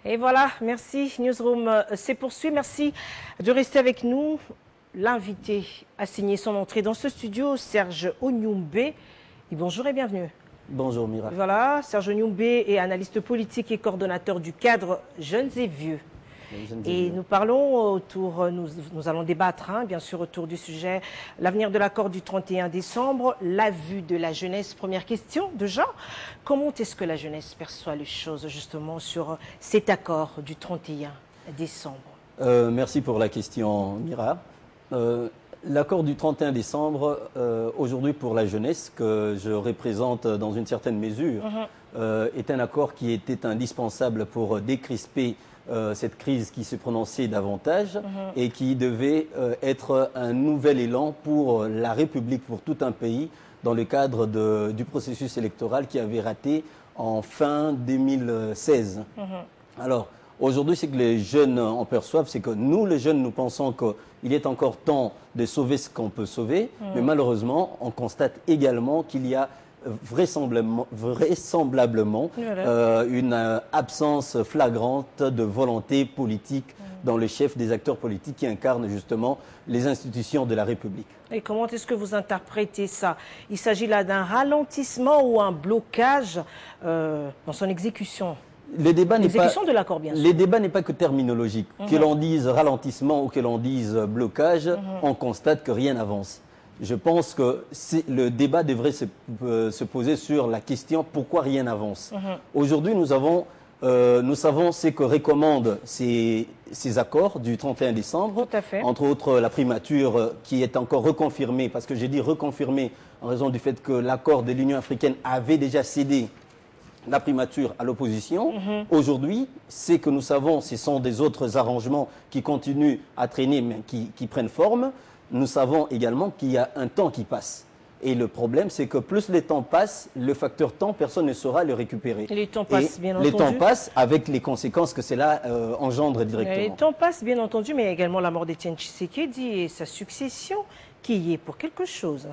Et voilà, merci. Newsroom s'est poursuivi. Merci de rester avec nous. L'invité a signé son entrée dans ce studio, Serge Onyumbe. Et bonjour et bienvenue. Bonjour Mira. Voilà, Serge Onyumbe est analyste politique et coordonnateur du cadre Jeunes et Vieux. Et nous parlons autour, nous allons débattre bien sûr autour du sujet, l'avenir de l'accord du 31 décembre, la vue de la jeunesse. Première question déjà, comment est-ce que la jeunesse perçoit les choses justement sur cet accord du 31 décembre? Merci pour la question Mira. L'accord du 31 décembre, aujourd'hui pour la jeunesse, que je représente dans une certaine mesure, est un accord qui était indispensable pour décrisper cette crise qui s'est prononcée davantage et qui devait être un nouvel élan pour la République, pour tout un pays, dans le cadre du processus électoral qui avait raté en fin 2016. Alors, aujourd'hui, ce que les jeunes en perçoivent, c'est que nous, les jeunes, nous pensons qu'il est encore temps de sauver ce qu'on peut sauver, mais malheureusement, on constate également qu'il y a vraisemblablement une absence flagrante de volonté politique dans le chef des acteurs politiques qui incarnent justement les institutions de la République. Et comment est-ce que vous interprétez ça? Il s'agit là d'un ralentissement ou un blocage dans son exécution? L'exécution de l'accord, bien sûr. Le débat n'est pas que terminologique. Que l'on dise ralentissement ou que l'on dise blocage, on constate que rien n'avance. Je pense que le débat devrait se poser sur la question pourquoi rien n'avance. Aujourd'hui, nous savons ce que recommandent ces accords du 31 décembre. Tout à fait. Entre autres, la primature qui est encore reconfirmée, parce que j'ai dit reconfirmée en raison du fait que l'accord de l'Union africaine avait déjà cédé la primature à l'opposition. Aujourd'hui, ce que nous savons, ce sont des autres arrangements qui continuent à traîner, mais qui prennent forme. Nous savons également qu'il y a un temps qui passe. Et le problème, c'est que plus le temps passe, le facteur temps, personne ne saura le récupérer. Et les temps passent, bien entendu. Les temps passent avec les conséquences que cela engendre directement. Les temps passent, bien entendu, mais il y a également la mort d'Étienne Tshisekedi et sa succession qui y est pour quelque chose.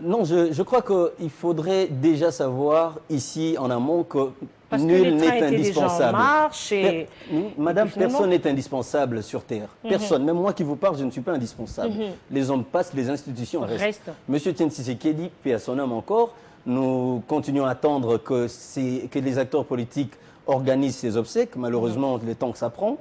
Non, je crois qu'il faudrait déjà savoir ici en amont que nul n'est indispensable. Madame, personne n'est indispensable sur Terre. Personne. Même moi qui vous parle, je ne suis pas indispensable. Les hommes passent, les institutions restent. Monsieur Etienne Tshisekedi, paix à son âme encore, nous continuons à attendre que les acteurs politiques organisent ces obsèques. Malheureusement, le temps que ça prend.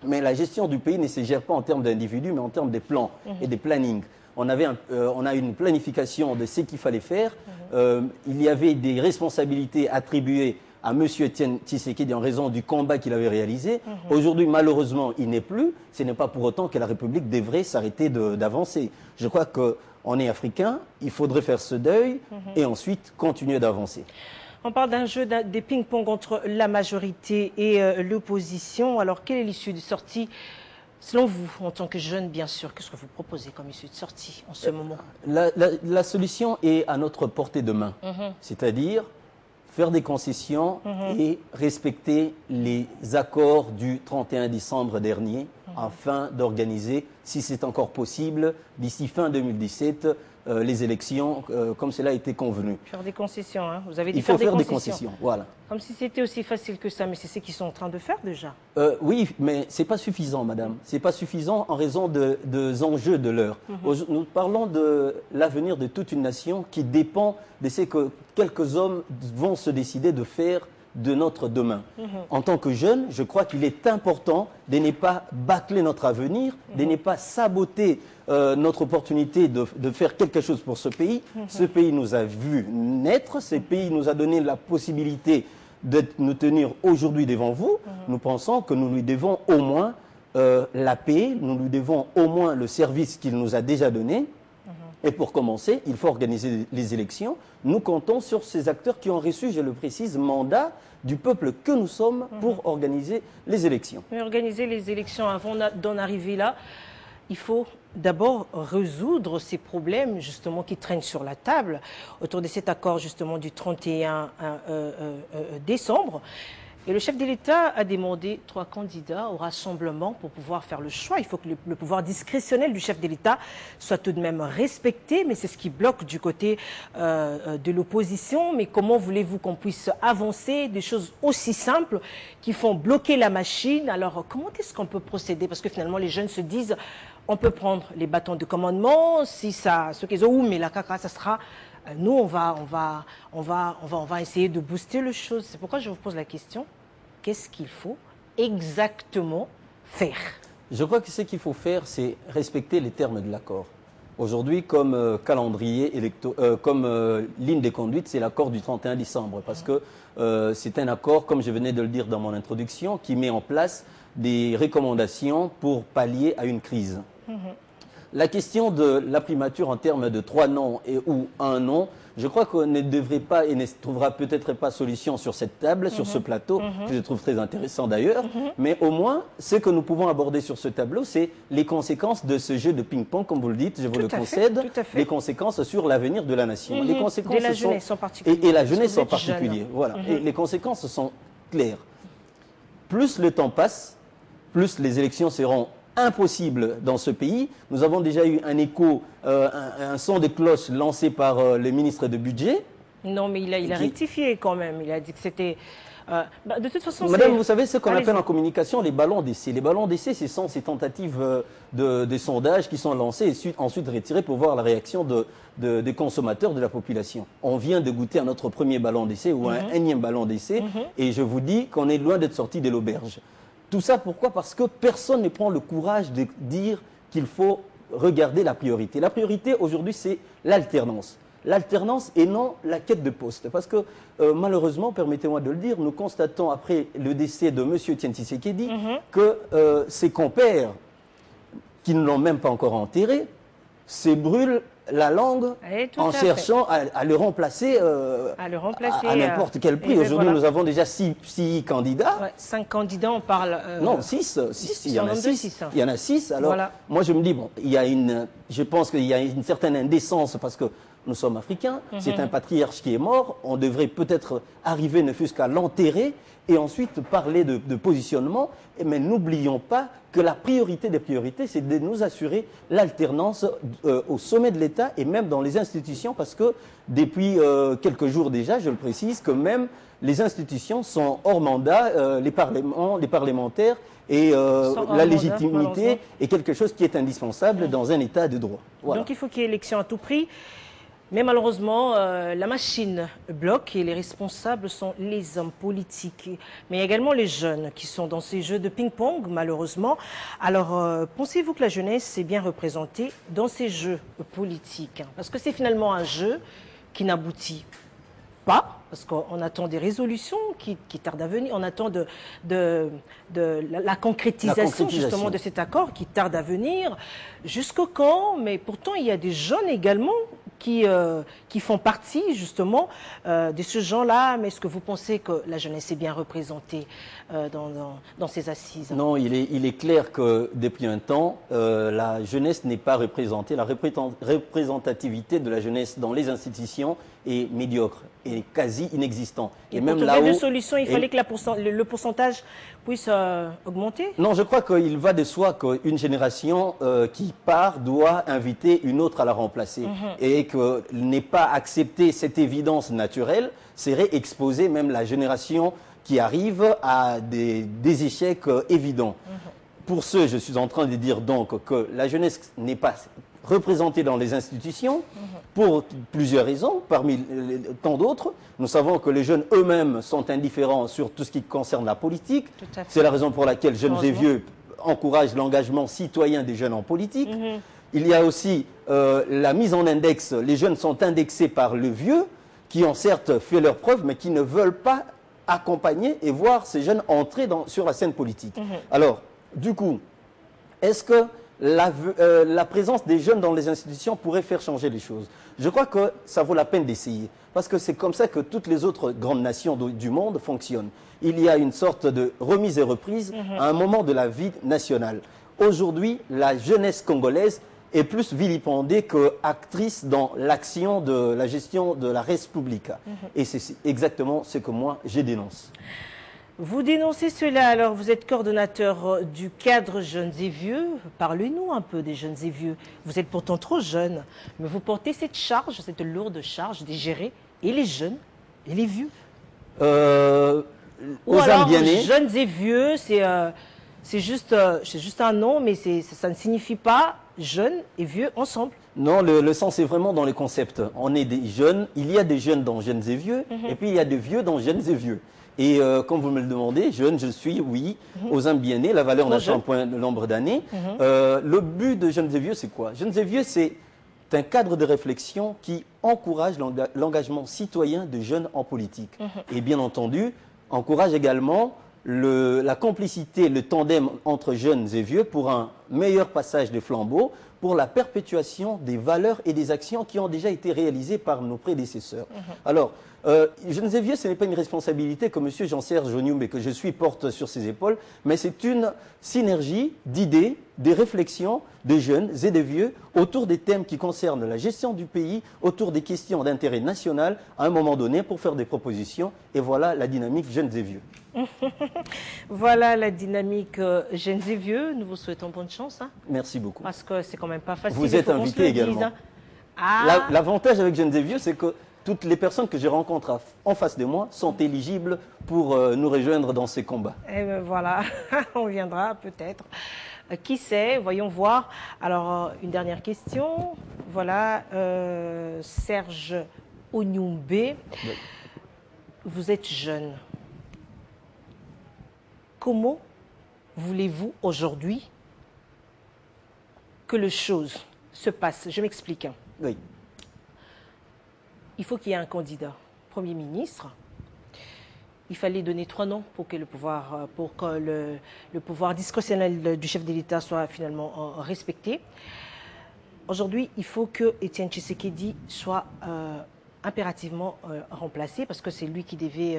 Mais la gestion du pays ne se gère pas en termes d'individus, mais en termes de plans et de planning. On a une planification de ce qu'il fallait faire. Il y avait des responsabilités attribuées à M. Etienne Tshisekedi en raison du combat qu'il avait réalisé. Aujourd'hui, malheureusement, il n'est plus. Ce n'est pas pour autant que la République devrait s'arrêter d'avancer. Je crois qu'on est africain, il faudrait faire ce deuil et ensuite continuer d'avancer. On parle d'un jeu de ping-pong entre la majorité et l'opposition. Alors, quelle est l'issue de sortie selon vous, en tant que jeune, bien sûr? Qu'est-ce que vous proposez comme issue de sortie en ce moment? La solution est à notre portée de main. C'est-à-dire faire des concessions et respecter les accords du 31 décembre dernier afin d'organiser, si c'est encore possible, d'ici fin 2017, les élections comme cela a été convenu. Faire des concessions, hein. Vous avez dit Il faut faire des concessions, voilà. Comme si c'était aussi facile que ça, mais c'est ce qu'ils sont en train de faire déjà. Oui, mais ce n'est pas suffisant, madame. Ce n'est pas suffisant en raison des enjeux de l'heure. Nous parlons de l'avenir de toute une nation qui dépend de ce que quelques hommes vont se décider de faire de notre demain. En tant que jeunes, je crois qu'il est important de ne pas bâcler notre avenir, de ne pas saboter notre opportunité de faire quelque chose pour ce pays. Ce pays nous a vu naître, ce pays nous a donné la possibilité de nous tenir aujourd'hui devant vous. Nous pensons que nous lui devons au moins la paix, nous lui devons au moins le service qu'il nous a déjà donné. Et pour commencer, il faut organiser les élections. Nous comptons sur ces acteurs qui ont reçu, je le précise, mandat du peuple que nous sommes pour organiser les élections. Mais organiser les élections avant d'en arriver là, il faut d'abord résoudre ces problèmes justement qui traînent sur la table autour de cet accord justement du 31 décembre. Et le chef de l'État a demandé 3 candidats au rassemblement pour pouvoir faire le choix. Il faut que le pouvoir discrétionnel du chef de l'État soit tout de même respecté, mais c'est ce qui bloque du côté de l'opposition. Mais comment voulez-vous qu'on puisse avancer des choses aussi simples qui font bloquer la machine? Alors comment est-ce qu'on peut procéder? Parce que finalement les jeunes se disent on peut prendre les bâtons de commandement, si ça, ceux qui ont mais la caca, ça sera... Nous, on va essayer de booster les choses. C'est pourquoi je vous pose la question. Qu'est-ce qu'il faut exactement faire? Je crois que ce qu'il faut faire, c'est respecter les termes de l'accord. Aujourd'hui, comme calendrier, comme ligne de conduite, c'est l'accord du 31 décembre. Parce que c'est un accord, comme je venais de le dire dans mon introduction, qui met en place des recommandations pour pallier à une crise. La question de la primature en termes de 3 noms ou 1 nom, je crois qu'on ne devrait pas et ne trouvera peut-être pas solution sur cette table, sur ce plateau, que je trouve très intéressant d'ailleurs, mais au moins, ce que nous pouvons aborder sur ce tableau, c'est les conséquences de ce jeu de ping-pong, comme vous le dites, je vous le concède, les conséquences sur l'avenir de la nation. Les conséquences de la jeunesse en particulier. Et la jeunesse en particulier, voilà. Et les conséquences sont claires. Plus le temps passe, plus les élections seront impossible dans ce pays. Nous avons déjà eu un écho, un son de cloche lancé par le ministre de Budget. Non, mais il a rectifié quand même. Il a dit que c'était... de toute façon, Madame, vous savez ce qu'on appelle en communication les ballons d'essai. Les ballons d'essai, ce sont ces tentatives de sondage qui sont lancées et ensuite retirées pour voir la réaction des consommateurs, de la population. On vient de goûter à notre premier ballon d'essai ou un énième ballon d'essai et je vous dis qu'on est loin d'être sorti de l'auberge. Tout ça, pourquoi? Parce que personne ne prend le courage de dire qu'il faut regarder la priorité. La priorité, aujourd'hui, c'est l'alternance. L'alternance et non la quête de poste. Parce que, malheureusement, permettez-moi de le dire, nous constatons, après le décès de M. Etienne Tshisekedi, que ses compères, qui ne l'ont même pas encore enterré, se brûlent la langue en cherchant à le remplacer, à n'importe quel prix. Aujourd'hui, nous avons déjà 6 candidats. Ouais, 5 candidats, on parle... Non, 6. Il y en a 6. Il y en a 6. Alors, moi, je me dis, bon, je pense qu'il y a une certaine indécence parce que nous sommes africains. C'est un patriarche qui est mort. On devrait peut-être arriver, ne fût-ce qu'à l'enterrer et ensuite parler de positionnement. Mais n'oublions pas que la priorité des priorités, c'est de nous assurer l'alternance au sommet de l'État et même dans les institutions, parce que depuis quelques jours déjà, je le précise, que même les institutions sont hors mandat, les parlementaires, et la légitimité est quelque chose qui est indispensable dans un État de droit. Voilà. Donc il faut qu'il y ait élection à tout prix. Mais malheureusement, la machine bloque et les responsables sont les hommes politiques. Mais il y a également les jeunes qui sont dans ces jeux de ping-pong, malheureusement. Alors, pensez-vous que la jeunesse est bien représentée dans ces jeux politiques? Parce que c'est finalement un jeu qui n'aboutit pas, parce qu'on attend des résolutions qui tardent à venir. On attend la concrétisation justement de cet accord qui tarde à venir. Jusqu'au quand? Mais pourtant, il y a des jeunes également qui font partie justement de ce genre-là. Mais est-ce que vous pensez que la jeunesse est bien représentée dans ces assises? Non, il est clair que depuis un temps, la jeunesse n'est pas représentée. La représentativité de la jeunesse dans les institutions est médiocre et quasi inexistant. Et même pour trouver des solutions, il fallait que le pourcentage puisse augmenter? Non, je crois qu'il va de soi qu'une génération qui part doit inviter une autre à la remplacer. Et que n'est pas accepter cette évidence naturelle serait exposer même la génération qui arrive à des échecs évidents. Pour ce, je suis en train de dire donc que la jeunesse n'est pas représentée dans les institutions pour plusieurs raisons, parmi tant d'autres. Nous savons que les jeunes eux-mêmes sont indifférents sur tout ce qui concerne la politique. C'est la raison pour laquelle Jeunes et Vieux encouragent l'engagement citoyen des jeunes en politique. Il y a aussi la mise en index. Les jeunes sont indexés par le vieux, qui ont certes fait leurs preuves, mais qui ne veulent pas accompagner et voir ces jeunes entrer sur la scène politique. Alors, du coup, est-ce que la présence des jeunes dans les institutions pourrait faire changer les choses? Je crois que ça vaut la peine d'essayer, parce que c'est comme ça que toutes les autres grandes nations du monde fonctionnent. Il y a une sorte de remise et reprise à un moment de la vie nationale. Aujourd'hui, la jeunesse congolaise est plus vilipendée qu'actrice dans l'action de la gestion de la res publica. Et c'est exactement ce que moi, je dénonce. Vous dénoncez cela, alors vous êtes coordonnateur du cadre Jeunes et Vieux. Parlez-nous un peu des Jeunes et Vieux. Vous êtes pourtant trop jeune, mais vous portez cette charge, cette lourde charge de gérer et les jeunes et les vieux. Ou alors, Jeunes et Vieux, c'est juste un nom, mais ça ne signifie pas jeunes et vieux ensemble. Non, le sens est vraiment dans les concepts. On est des jeunes, il y a des jeunes dans Jeunes et Vieux, et puis il y a des vieux dans Jeunes et Vieux. Et comme vous me le demandez, jeune, je suis, oui, aux âmes bien nées, la valeur n'a pas un point de nombre d'années. Le but de Jeunes et Vieux, c'est quoi? Jeunes et Vieux, c'est un cadre de réflexion qui encourage l'engagement citoyen de jeunes en politique. Et bien entendu, encourage également la complicité, le tandem entre jeunes et vieux pour un meilleur passage des flambeaux, pour la perpétuation des valeurs et des actions qui ont déjà été réalisées par nos prédécesseurs. Alors, Jeunes et Vieux, ce n'est pas une responsabilité que M. Jean-Serge Onyumbe et que je suis porte sur ses épaules, mais c'est une synergie d'idées, des réflexions de jeunes et de vieux autour des thèmes qui concernent la gestion du pays, autour des questions d'intérêt national à un moment donné pour faire des propositions. Et voilà la dynamique Jeunes et Vieux. Voilà la dynamique Jeunes et Vieux. Nous vous souhaitons bonne chance. Hein, merci beaucoup. parce que c'est quand même pas facile. Vous êtes invité également. Hein. Ah. L'avantage avec Jeunes et Vieux, c'est que toutes les personnes que je rencontre en face de moi sont éligibles pour nous rejoindre dans ces combats. Et ben voilà, on viendra peut-être. Qui sait, voyons voir. Alors, une dernière question. Voilà, Serge Onyumbe, oui. Vous êtes jeune. Comment voulez-vous aujourd'hui que les choses se passent? Je m'explique. Oui. Il faut qu'il y ait un candidat Premier ministre. Il fallait donner 3 noms pour que le pouvoir discrétionnel du chef de l'État soit finalement respecté. Aujourd'hui, il faut que Étienne Tshisekedi soit impérativement remplacé parce que c'est lui qui devait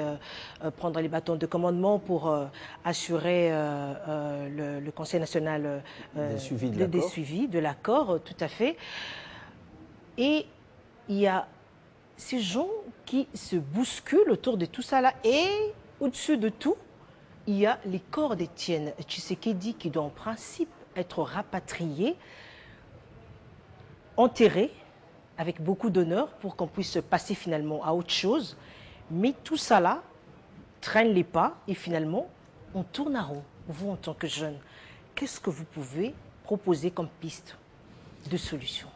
prendre les bâtons de commandement pour assurer le Conseil national des suivis de l'accord, tout à fait. Et il y a ces gens qui se bousculent autour de tout ça là. Et au-dessus de tout, il y a les corps d'Étienne Tshisekedi qui doivent en principe être rapatriés, enterrés avec beaucoup d'honneur pour qu'on puisse passer finalement à autre chose. Mais tout ça là traîne les pas et finalement on tourne à rond. Vous en tant que jeune, qu'est-ce que vous pouvez proposer comme piste de solution?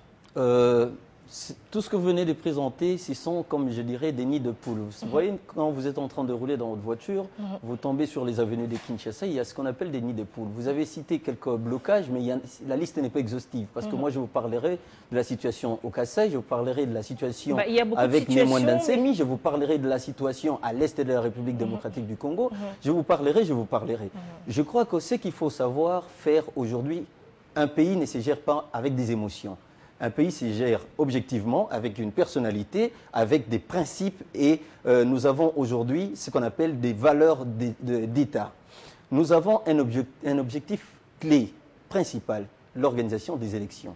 Tout ce que vous venez de présenter, ce sont, comme je dirais, des nids de poules. Vous voyez, quand vous êtes en train de rouler dans votre voiture, vous tombez sur les avenues de Kinshasa, il y a ce qu'on appelle des nids de poules. Vous avez cité quelques blocages, mais la liste n'est pas exhaustive. Parce que moi, je vous parlerai de la situation au Kassai, je vous parlerai de la situation avec Némoine Dansemi, je vous parlerai de la situation à l'est de la République démocratique du Congo, je vous parlerai. Je crois que ce qu'il faut savoir faire aujourd'hui, un pays ne se gère pas avec des émotions. Un pays se gère objectivement, avec une personnalité, avec des principes et nous avons aujourd'hui ce qu'on appelle des valeurs d'État. Nous avons un objectif clé, principal, l'organisation des élections.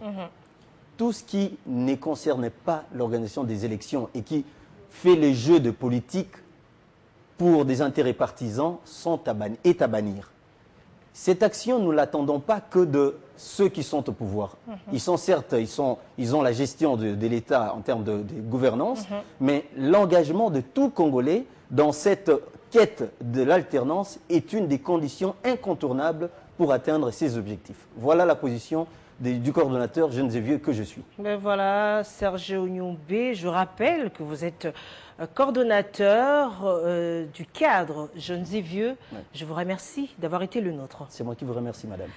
Tout ce qui ne concerne pas l'organisation des élections et qui fait les jeux de politique pour des intérêts partisans est à bannir. Cette action, nous ne l'attendons pas que de ceux qui sont au pouvoir. Ils sont certes, ils ont la gestion de l'État en termes de gouvernance, mais l'engagement de tout Congolais dans cette quête de l'alternance est une des conditions incontournables pour atteindre ces objectifs. Voilà la position du coordonnateur Jeunes et Vieux que je suis. Ben voilà, Serge Onyumbe, je rappelle que vous êtes coordonnateur du cadre Jeunes et Vieux. Ouais. Je vous remercie d'avoir été le nôtre. C'est moi qui vous remercie, madame.